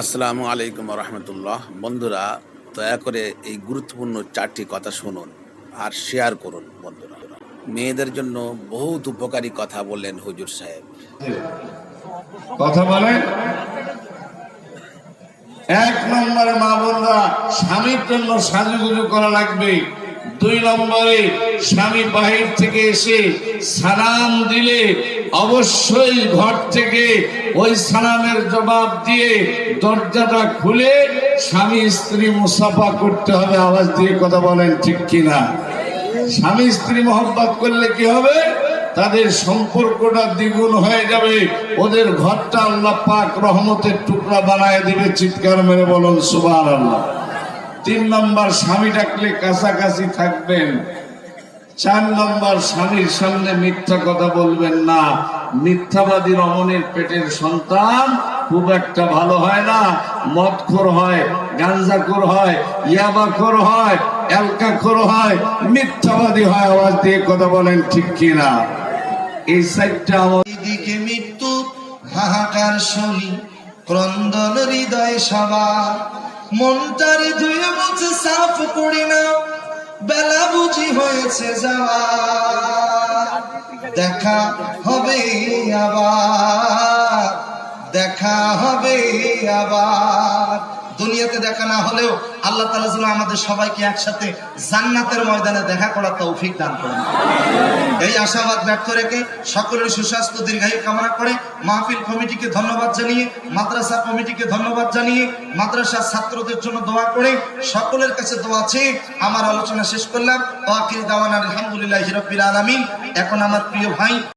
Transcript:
আসসালামু আলাইকুম রহমতুল্লাহ। বন্ধুরা, দয়া করে এই গুরুত্বপূর্ণ 4টি কথা শুনুন আর শেয়ার করুন। বন্ধুরা, মেয়েদের জন্য বহুত উপকারী কথা বললেন হুজুর সাহেব। কথা বলেন। 1 নম্বরে মা বোনরা স্বামীর জন্য সাজুগুজু করা লাগবে। 2 নম্বরে স্বামী বাহির থেকে এসে সালাম দিলে অবশ্যই ঘর থেকে ওই সালামের জবাব দিয়ে দরজাটা খুলে স্বামী স্ত্রী মুসাফা করতে হবে। আওয়াজ দিয়ে কথা বলেন, ঠিক কিনা? স্বামী স্ত্রী মহব্বত করলে কি হবে? তাদের সম্পর্কটা দ্বিগুণ হয়ে যাবে। ওদের ঘরটা আল্লাহ পাক রহমতের টুকরা বানায় দিবে। চিৎকার মেরে বলুন সুবহানাল্লাহ। 3 নম্বর, স্বামী ডাকলে কাছাকাছি থাকবেন। 4 নম্বর, স্বামীর সামনে মিথ্যা কথা বলবেন না। মিথ্যাবাদী রমণীর পেটের সন্তান খুব একটা ভালো হয় না। মদখোর হয়, গাঞ্জাখোর হয়, ইয়াবাখোর হয়, এলকাখোর হয়, মিথ্যাবাদী হয়। আওয়াজ দিয়ে কথা বলেন, ঠিক কিনা? এই সাইডটা দিকে মৃত্যু হাহাকার শুনি, ক্রন্দন হৃদয় সবার, মনটারি ধুয়ে মুছে সাফ করি না, বেলা বুঝি হয়েছে যাওয়া। দেখা হবে আবার, দেখা হবে আবার। দুনিয়াতে দেখা না হলেও আল্লাহ তাআলা যেন আমাদের সবাইকে একসাথে জান্নাতের ময়দানে দেখা করার তৌফিক দান করেন। এই আশাবাদ ব্যক্ত রেখে সকলের সুস্বাস্থ্য দীর্ঘায়ু কামনা করে মাহফিল কমিটিকে ধন্যবাদ জানিয়ে, মাদ্রাসা কমিটিকে ধন্যবাদ জানিয়ে, মাদ্রাসার ছাত্রদের জন্য দোয়া করে, সকলের কাছে দোয়া চেয়ে আমার আলোচনা শেষ করলাম। ওয়া আখির দাওয়ানা আলহামদুলিল্লাহি রাব্বিল আলামিন। এখন আমার প্রিয় ভাই